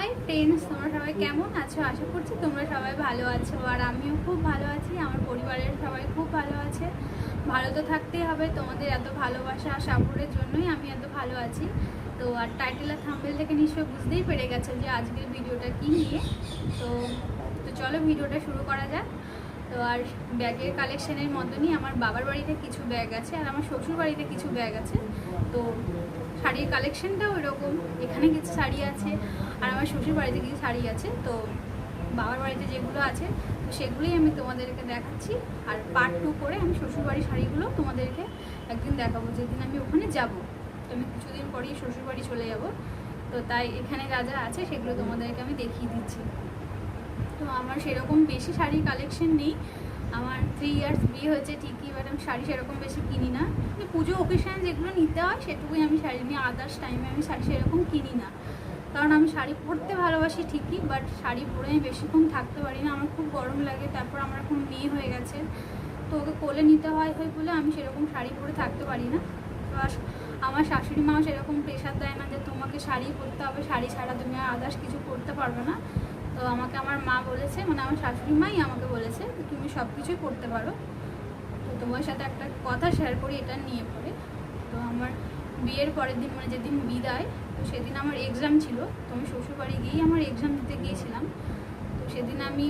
Hi friends, তোমরা সবাই কেমন আছো? আশা করছি তোমরা সবাই ভালো আছো, আর আমিও খুব ভালো আছি। আমার পরিবারের সবাই খুব ভালো আছে। ভালো তো থাকতেই হবে, তোমাদের এত ভালোবাসা আর সাপোর্টের জন্যই আমি এত ভালো আছি। তো আর টাইটেল আর থাম্বনেল থেকে নিশ্চয়ই বুঝতেই পেরে গেছো যে আজকের ভিডিওটা কী নিয়ে। তো তো চলো ভিডিওটা শুরু করা যাক। তো আর ব্যাগের কালেকশনের মতনই আমার বাবার বাড়িতে কিছু ব্যাগ আছে আর আমার শ্বশুর বাড়িতে কিছু ব্যাগ আছে। তো শাড়ির কালেকশনটাও এরকম, এখানে কিছু শাড়ি আছে আর আমার শ্বশুর বাড়িতে কিছু শাড়ি আছে। তো বাবার বাড়িতে যেগুলো আছে তো সেগুলোই আমি তোমাদেরকে দেখাচ্ছি, আর পার্ট 2 করে আমি শ্বশুরবাড়ির শাড়িগুলো তোমাদেরকে একদিন দেখাবো, যেদিন আমি ওখানে যাব। তো আমি কিছুদিন পরেই শ্বশুরবাড়ি চলে যাব, তো তাই এখানে যা যা আছে সেগুলো তোমাদেরকে আমি দেখিয়ে দিচ্ছি। তো আমার সেরকম বেশি শাড়ির কালেকশন নেই। আমার 3 ইয়ার্স বিয়ে হয়েছে ঠিকই, বাট আমি শাড়ি সেরকম বেশি কিনি না। পুজো অকেশানে যেগুলো নিতে হয় সেটুকুই আমি শাড়ি নিই, আদার্স টাইমে আমি শাড়ি সেরকম কিনি না। কারণ আমি শাড়ি পরতে ভালোবাসি ঠিকই, বাট শাড়ি পরে আমি বেশিক্ষণ থাকতে পারি না, আমার খুব গরম লাগে। তারপর আমার এখন মেয়ে হয়ে গেছে, তো ওকে কোলে নিতে হয় বলে আমি সেরকম শাড়ি পরে থাকতে পারি না। তো আমার শাশুড়ি মাও সেরকম প্রেশার দেয় না যে তোমাকে শাড়ি পরতে হবে, শাড়ি ছাড়া তুমি আর আদার্স কিছু করতে পারবে না। তো আমাকে আমার মা বলেছে, মানে আমার শাশুড়ি মাই আমাকে বলেছে তুমি সব কিছুই করতে পারো। তো তোমার সাথে একটা কথা শেয়ার করি এটা নিয়ে পরে। তো আমার বিয়ের পরের দিন, মানে যেদিন বিদায়, তো সেদিন আমার এক্সাম ছিল। তো আমি শ্বশুরবাড়ি গিয়েই আমার এক্সাম দিতে গিয়েছিলাম। তো সেদিন আমি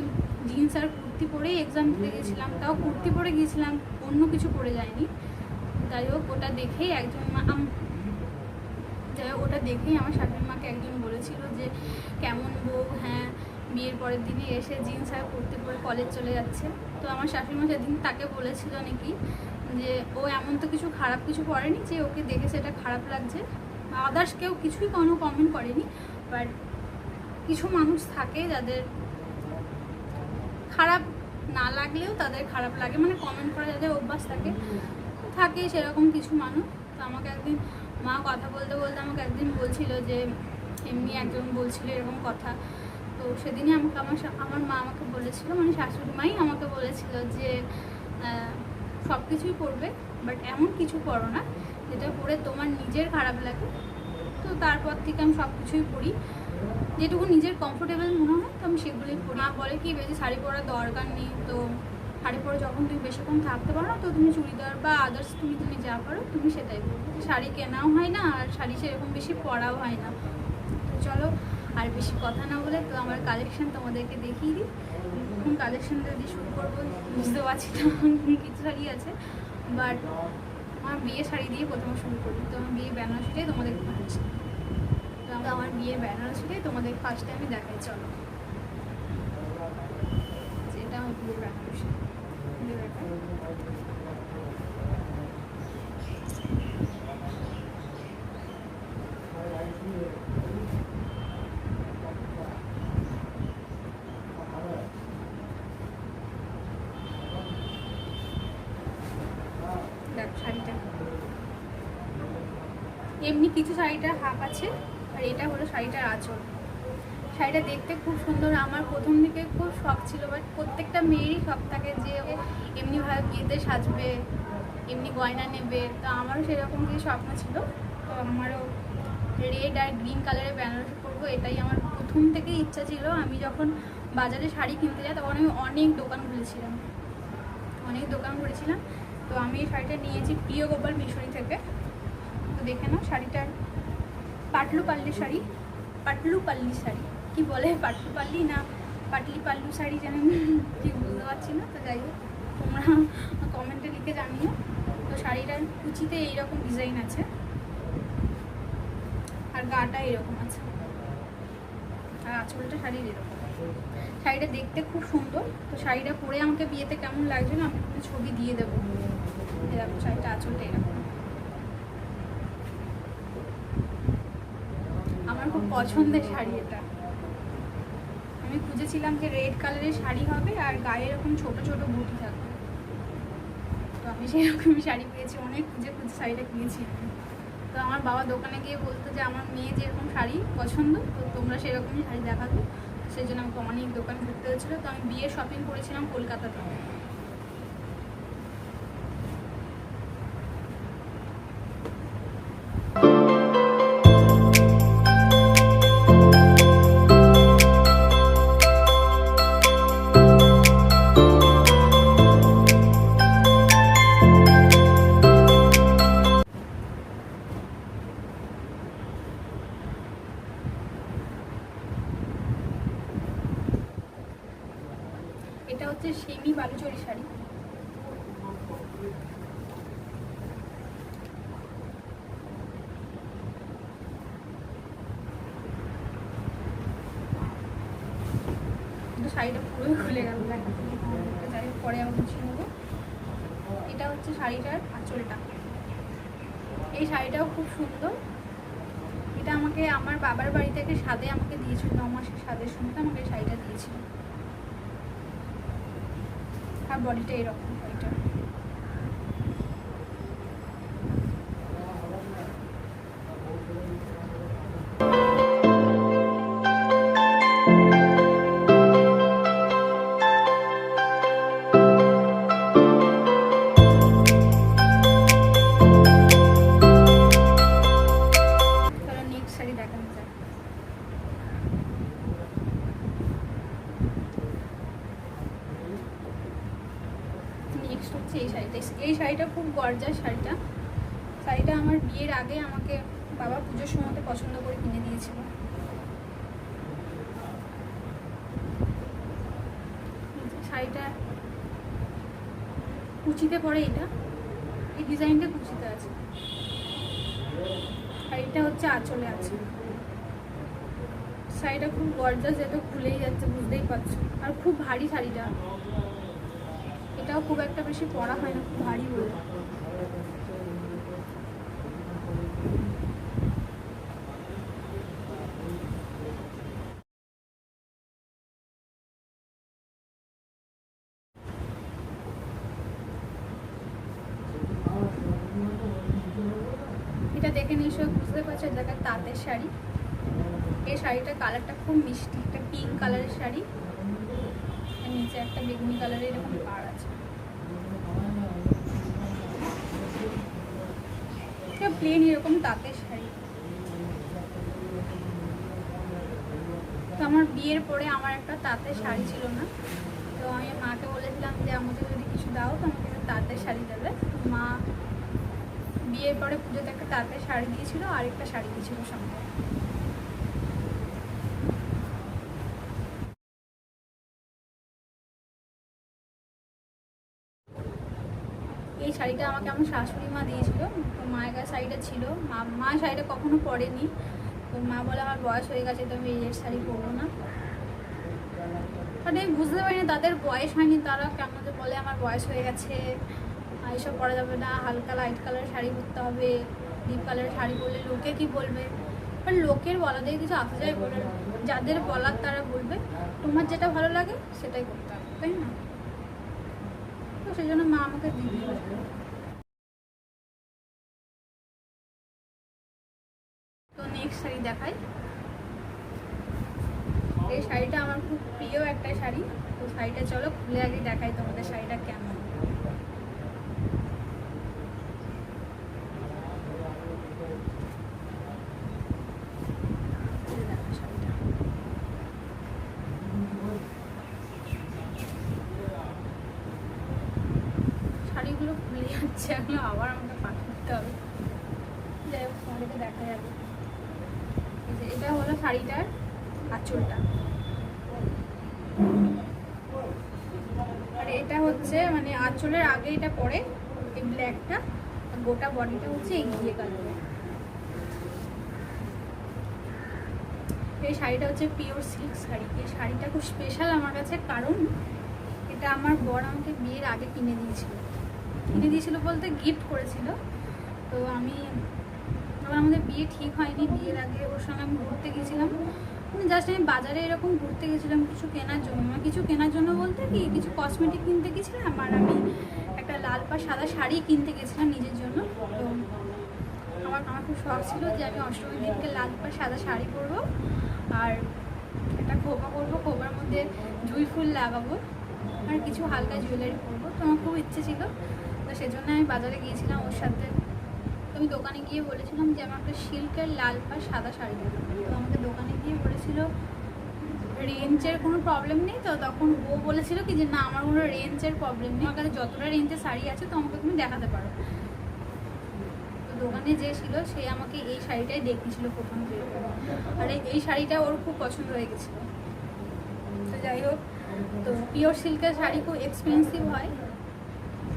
জিন্স আর কুর্তি পরেই এক্সাম দিতে গিয়েছিলাম, তাও কুর্তি পরে গিয়েছিলাম, অন্য কিছু পরে যায়নি। যাই হোক, ওটা দেখেই ওটা দেখেই আমার শাশুড়ি মাকে একজন বলেছিল যে কেমন বউ, হ্যাঁ বিয়ের পরের দিনে এসে জিন্স আর কুর্তি পরে কলেজ চলে যাচ্ছে। তো আমার শাশুড়িমা সেদিন তাকে বলেছিল নাকি যে ও এমন তো কিছু খারাপ কিছু করেনি যে ওকে দেখে সেটা খারাপ লাগছে। আদার্স কেউ কিছুই কোনো কমেন্ট করেনি, বাট কিছু মানুষ থাকে যাদের খারাপ না লাগলেও তাদের খারাপ লাগে, মানে কমেন্ট করা যাদের অভ্যাস থাকে সেরকম কিছু মানুষ। তো আমাকে একদিন মা কথা বলতে বলতে আমাকে একদিন বলছিল যে এমনি একজন বলছিল এরকম কথা। তো সেদিনই আমার মা আমাকে বলেছিল, মানে শাশুড়ি মাই আমাকে বলেছিল যে সব কিছুই করবে, বাট এমন কিছু করো না যেটা পরে তোমার নিজের খারাপ লাগে। তো তারপর থেকে আমি সব কিছুই পড়ি, যেটুকু নিজের কমফোর্টেবল মনে হয় তো আমি সেগুলোই পড়ি। মা বলে কি বেশি শাড়ি পরার দরকার নেই, তো শাড়ি পরে যখন তুমি বেশিক্ষণ থাকতে পারো না, তো তুমি চুড়িদার বা আদার্স তুমি যা পারো তুমি সেটাই পরো। শাড়ি কেনাও হয় না আর শাড়ি সেরকম বেশি পরাও হয় না। তো চলো আর বেশি কথা না বলে তো আমার কালেকশন তোমাদেরকে দেখিয়ে দিই। এখন কালেকশনটা দিয়ে শুরু করবো বুঝতে পারছি না, কিছু শাড়ি আছে, বাট আমার বিয়ে শাড়ি দিয়ে প্রথমে শুরু করি। তো আমার বিয়ে বেনারসিটাই তোমাদেরকে দেখাচ্ছি। তো আমার বিয়ের বেনারসিটাই তোমাদের ফার্স্টে আমি দেখাই। চলো, যেটা আমার বিয়ের বেনারসি শাড়িটা এমনি কিছু শাড়িটার হাফ আছে, আর এটা হলো শাড়িটার আঁচল। শাড়িটা দেখতে খুব সুন্দর। আমার প্রথম দিকে খুব শখ ছিল, বাট প্রত্যেকটা মেয়েরই শখ থাকে যে এমনিভাবে বিয়েতে সাজবে, এমনি গয়না নেবে। তো আমারও সেরকম কিছু স্বপ্ন ছিল। তো আমারও রেড আর গ্রিন কালারের বেনারসি পরবো, এটাই আমার প্রথম থেকেই ইচ্ছা ছিল। আমি যখন বাজারে শাড়ি কিনতে যাই তখন আমি অনেক দোকান ঘুরেছিলাম। তো আমি এই শাড়িটা নিয়েছি প্রিয় গোপাল মিশরি থেকে। তো দেখে নাও শাড়িটার পাটলু পাল্লি শাড়ি কি বলে, পাটলু পাল্লি না পাটলি পাল্লু শাড়ি যেন ঠিক বুঝতে পারছি না। তো যাই হোক, তোমরা কমেন্টে লিখে জানিও। তো শাড়িটার কুচিতে এইরকম ডিজাইন আছে আর গাটা এরকম আছে, আর আঁচলটা শাড়ির এরকম। শাড়িটা দেখতে খুব সুন্দর। তো শাড়িটা পরে আমাকে বিয়েতে কেমন লাগছে না, আমি ছবি দিয়ে দেবো। এরকম শাড়িটা আঁচলটা এরকম। আমার খুব পছন্দের শাড়ি এটা। আমি খুঁজেছিলাম যে রেড কালারের শাড়ি হবে আর গায়ে এরকম ছোট ছোট বুটি থাকবে, তো আমি সেরকমই শাড়ি পেয়েছি। অনেক খুঁজে শাড়িটা কিনেছি। তো আমার বাবা দোকানে গিয়ে বলতো যে আমার মেয়ে যেরকম শাড়ি পছন্দ, তো তোমরা সেরকমই শাড়ি দেখাতো। সেই জন্য আমাকে অনেক দোকান ঘুরতে হয়েছিলো। তো আমি বিয়ের শপিং করেছিলাম কলকাতাতে। পুরোই খুলে গেল দেখাতে। যাই হোক পরে আবার গুছিয়ে নেবো। এটা হচ্ছে শাড়িটার আঁচলটা। এই শাড়িটাও খুব সুন্দর। এটা আমাকে আমার বাবার বাড়ি থেকে সাদে আমাকে দিয়েছিল, 9 মাসের সাদের সময় আমাকে এই শাড়িটা দিয়েছিল। আর বডিটা এরকম শাড়িটা। নেক্সট হচ্ছে এই শাড়িটা। এই শাড়িটা খুব গর্জাস শাড়িটা আমার বিয়ের আগে আমাকে বাবা পুজোর সময় পছন্দ করে কিনে দিয়েছিল। শাড়িটা কুচিতে পরে, এই ডিজাইনটা কুচিতে আছে, আর এটা হচ্ছে আঁচলে আছে। শাড়িটা খুব গর্জাস, যেটা খুলেই যাচ্ছে বুঝতেই পারছো। আর খুব ভারী শাড়িটা, এটাও খুব একটা বেশি পরা হয় না, খুব ভারী বলে। এটা দেখে নিশ্চয়ই বুঝতে পারছো, এটা তাঁতের শাড়ি। এই শাড়িটার কালারটা খুব মিষ্টি, একটা পিঙ্ক কালারের শাড়ি, নিচে একটা বেগুনি কালারের এরকম পাড় আছে। এটা প্লেন এরকম তাঁতের শাড়ি। তো আমার বিয়ের পরে আমার একটা তাঁতের শাড়ি ছিল না, তো আমি মাকে বলেছিলাম যে আমাকে যদি কিছু দাও তো আমাকে একটা তাঁতের শাড়ি দেবে। মা বিয়ের পরে পুজোতে একটা তাঁতের শাড়ি দিয়েছিল, আর একটা শাড়ি দিয়েছিল সঙ্গে। এই শাড়িটা আমাকে আমার শাশুড়ি মা দিয়েছিল। তো মায়ের কাছে শাড়িটা ছিল, মা শাড়িটা কখনো পরেনি। তো মা বলে আমার বয়স হয়ে গেছে, তো আমি এই শাড়ি পরবো না। মানে আমি বুঝতে পারি না, তাদের বয়স হয়নি, তারা কেমন যে বলে আমার বয়স হয়ে গেছে, এইসব পরা যাবে না, হালকা লাইট কালারের শাড়ি পরতে হবে, ডিপ কালারের শাড়ি পরলে লোকে কি বলবে। বাট লোকের বলাদের কিছু আসা যায় বলে, যাদের বলার তারা বলবে, তোমার যেটা ভালো লাগে সেটাই করতে হবে, তাই না? তো সেই জন্য মা আমাকে দিয়ে। তো নেক্সট শাড়ি দেখাই। এই শাড়িটা আমার খুব প্রিয় একটা শাড়ি। তো শাড়িটা চলো খুলে আগে দেখাই তোমাদের শাড়িটা কেমন। শাড়িগুলো খুলে যাচ্ছে, এগুলো আবার আমাকে পাঠাতে হবে। যাই হোক তোমাদেরকে দেখা যাবে। এটা হলো শাড়িটার আঁচলটা, আর এটা হচ্ছে মানে আঁচলের আগে এটা পরে এই ব্ল্যাকটা, আর গোটা বডিটা হচ্ছে এই ঘিয়ে কালারের। এই শাড়িটা হচ্ছে পিওর সিল্ক শাড়ি। এই শাড়িটা খুব স্পেশাল আমার কাছে, কারণ এটা আমার বর আমাকে বিয়ের আগে কিনে দিয়েছিল বলতে গিফট করেছিল। তো আমাদের বিয়ে ঠিক হয়নি, বিয়ের আগে ওর সঙ্গে আমি ঘুরতে গেছিলাম, জাস্ট আমি বাজারে এরকম ঘুরতে গেছিলাম কিছু কেনার জন্য বলতে কি কিছু কসমেটিক কিনতে গেছিলাম, আর আমি একটা লাল পা সাদা শাড়ি কিনতে গেছিলাম নিজের জন্য। তো আমার খুব শখ ছিল যে আমি অষ্টমীর দিনকে লাল পা সাদা শাড়ি পরবো, আর একটা খোপা করবো, খোপার মধ্যে জুঁই ফুল লাগাবো, আর কিছু হালকা জুয়েলারি পরবো। তো আমার খুব ইচ্ছে ছিল, তো সেজন্য আমি বাজারে গিয়েছিলাম ওর সাথে। তো আমি দোকানে গিয়ে বলেছিলাম যে আমার একটা সিল্কের লাল পা সাদা শাড়ি দেবো। তো আমাকে দোকানে গিয়ে বলেছিল রেঞ্জের কোনো প্রবলেম নেই। তো তখন ও বলেছিল কি যে না আমার কোনো রেঞ্জের প্রবলেম নেই, আমার কাছে যতটা রেঞ্জের শাড়ি আছে তো আমাকে তুমি দেখাতে পারো। তো দোকানে যে ছিল সে আমাকে এই শাড়িটাই দেখিয়েছিল প্রথম থেকে, আর এই শাড়িটা ওর খুব পছন্দ হয়ে গেছিলো। তো যাই হোক, তো পিওর সিল্কের শাড়ি খুব এক্সপেন্সিভ হয়,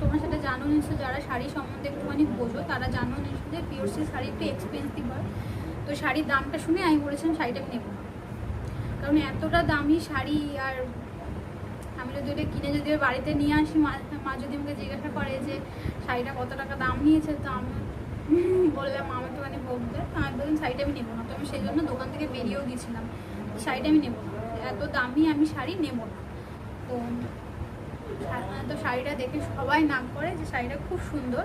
তোমরা সেটা জানো নিশ্চয়, যারা শাড়ি সম্বন্ধে একটুখানি বোঝো তারা জানো নিশ্চয় যে পিওর সিল্ক শাড়ি একটু এক্সপেন্সিভ হয়। তো শাড়ির দামটা শুনে আমি বলেছিলাম শাড়িটা নেব না, কারণ এতটা দামি শাড়ি আর আমি যদি এটা কিনে যদি বাড়িতে নিয়ে আসি, মা যদি আমাকে জিজ্ঞাসা করে যে শাড়িটা কত টাকা দাম নিয়েছে, তো আমি বললাম আমার একটুখানি বলতে, তো আমি বললাম শাড়িটা আমি নেবো না। তো আমি সেই জন্য দোকান থেকে বেরিয়েও দিয়েছিলাম, শাড়িটা আমি নেবো না, এত দামি আমি শাড়ি নেবো না। তো শাড়িটা দেখে সবাই নাম করে যে শাড়িটা খুব সুন্দর।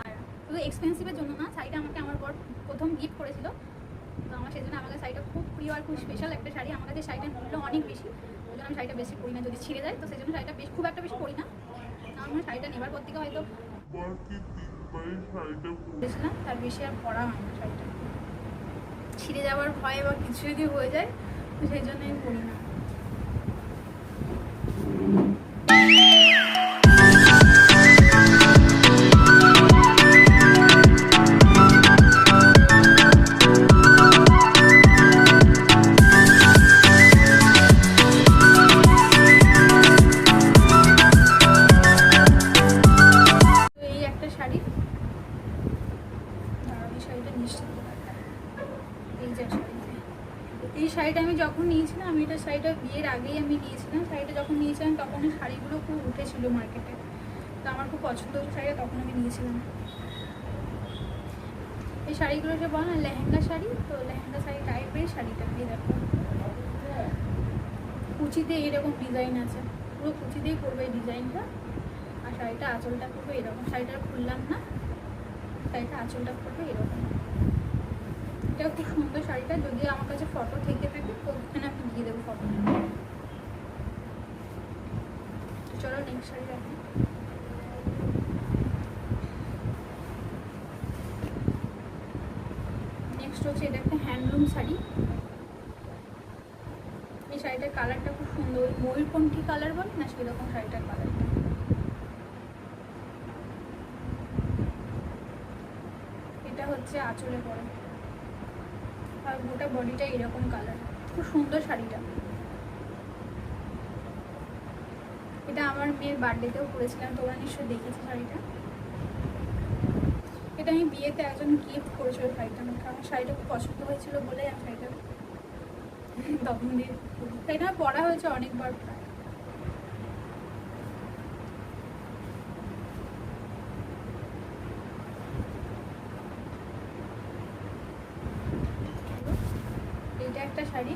আর শুধু এক্সপেন্সিভের জন্য না, শাড়িটা আমাকে আমার বর প্রথম গিফট করেছিল, তো আমার সেই জন্য আমার কাছে শাড়িটা খুব প্রিয় আর খুব স্পেশাল একটা শাড়ি। আমার কাছে শাড়িটার মূল্য অনেক বেশি, ওই জন্য আমি শাড়িটা বেশি পরি না, যদি ছিঁড়ে যায় তো সেই জন্য শাড়িটা খুব একটা বেশি পরি না। আমার শাড়িটা নেবার পর থেকে হয়তো বলেছিলাম, তার বেশি আর পরা হয় না। শাড়িটা ছিঁড়ে যাওয়ার ভয় বা কিছু যদি হয়ে যায় তো সেই জন্য আমি পরি না। এই শাড়িটা আমি যখন নিয়েছিলাম, আমি এটা শাড়িটা বিয়ের আগেই আমি নিয়েছিলাম। শাড়িটা যখন নিয়েছিলাম তখন এই শাড়িগুলো খুব উঠেছিল মার্কেটে, তো আমার খুব পছন্দ হয়েছে শাড়িটা, তখন আমি নিয়েছিলাম। এই শাড়িগুলো যে বল না লেহেঙ্গা শাড়ি, তো লেহেঙ্গা শাড়ি টাইপের শাড়িটা। এই দেখো কুচিতে এরকম ডিজাইন আছে, পুরো কুচিতেই করবে এই ডিজাইনটা। আর শাড়িটা আঁচলটা করবে এরকম, শাড়িটা খুললাম না, শাড়িটা আঁচলটা করবে এরকম। এটাও খুব সুন্দর শাড়িটা, যদি আমার কাছে ফটো থেকে থাকে তো ওখানে আমি দিয়ে দেবো ফটো। চলো নেক্সট শাড়ি দেখো। নেক্সট হচ্ছে এটা একটা হ্যান্ডলুম শাড়ি। এই শাড়িটার কালারটা খুব সুন্দর, ময়ূরকণ্ঠী কালার বলে না সেরকম শাড়িটার কালারটা। এটা হচ্ছে আঁচলে পরে, আর গোটা বডিটা এরকম কালার, খুব সুন্দর শাড়িটা। এটা আমার মেয়ের বার্থডেতেও পরেছিলাম, তোমরা নিশ্চয়ই দেখেছি শাড়িটা। এটা আমি বিয়েতে একজন গিফট করেছিল শাড়িটা আমাকে, আমার শাড়িটা খুব পছন্দ হয়েছিল বলে আমি শাড়িটা তখন দিয়ে শাড়িটা পরা হয়েছে অনেকবার প্রায়। এটা একটা শাড়ি,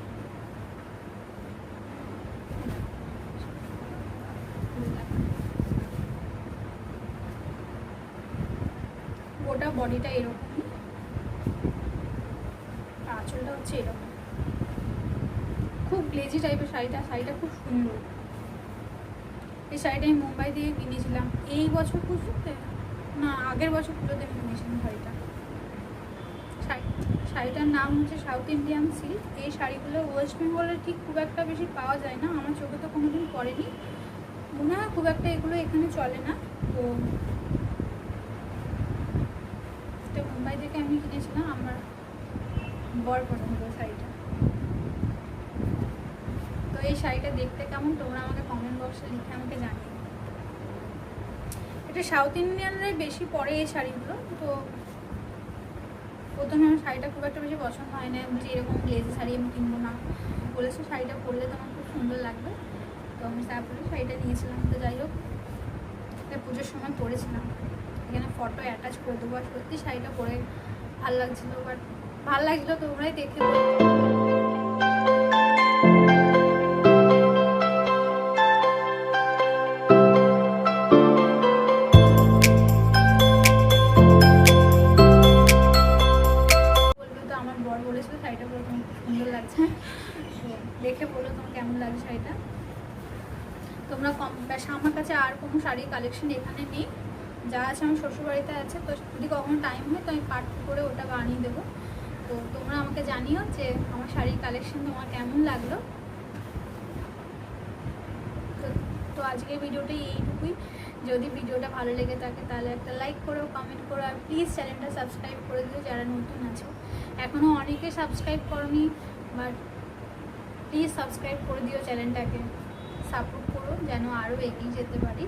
গোটা বডিটা এরকম, আঁচলটা হচ্ছে এরকম, খুব গ্লেজি টাইপের শাড়িটা। শাড়িটা খুব সুন্দর। এই শাড়িটা আমি মুম্বাই থেকে কিনেছিলাম এই বছর পুজোতে, না আগের বছর পুজোতে আমি কিনেছিলাম শাড়িটা। শাড়িটার নাম হচ্ছে সাউথ ইন্ডিয়ান সিল্ক। এই শাড়িগুলো ওয়েস্ট বেঙ্গলের ঠিক খুব একটা বেশি পাওয়া যায় না, আমার চোখে তো কোনোদিন পড়েনি, মনে হয় খুব একটা এগুলো এখানে চলে না। তো এটা মুম্বাই থেকে আমি কিনেছিলাম, আমার বর পছন্দ শাড়িটা। তো এই শাড়িটা দেখতে কেমন তোমরা আমাকে কমেন্ট বক্সে লিখে আমাকে জানিও। এটা সাউথ ইন্ডিয়ানরাই বেশি পরে এই শাড়িগুলো। তো প্রথমে আমার শাড়িটা খুব একটা বেশি পছন্দ হয় না, যে এরকম গ্লেজি শাড়ি আমি কিনবো না, বলেছে শাড়িটা পরলে তোমার খুব সুন্দর লাগবে, তো আমি তারপরে শাড়িটা নিয়েছিলাম। তো যাই হোক, এটা পুজোর সময় পরেছিলাম, এখানে ফটো অ্যাটাচ করে দেবো। আর সত্যি শাড়িটা পরে ভালো লাগছিলো, বাট ভালো লাগছিলো তোমরাই দেখে শাড়িটা পরে তোমার খুব সুন্দর লাগছে, দেখে বলো তোমার কেমন লাগছে শাড়িটা। তোমরা কম বেশ, আমার কাছে আর কোনো শাড়ির কালেকশন এখানে নেই, যা আছে আমার শ্বশুরবাড়িতে আছে। তো যদি কখনো টাইম হয় তো আমি পার্ট করে ওটা বানিয়ে দেবো। তো তোমরা আমাকে জানিও যে আমার শাড়ির কালেকশন তোমার কেমন লাগলো। তো আজকের ভিডিওটা এইটুকুই। যদি ভিডিওটা ভালো লেগে থাকে তাহলে একটা লাইক করো, কমেন্ট করো, আর প্লিজ চ্যানেলটা সাবস্ক্রাইব করে দিও যারা নতুন আছো। এখনও অনেকে সাবস্ক্রাইব করোনি, বাট প্লিজ সাবস্ক্রাইব করে দিও, চ্যানেলটাকে সাপোর্ট করো যেন আরও এগিয়ে যেতে পারি।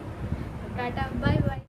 Tata, bye bye.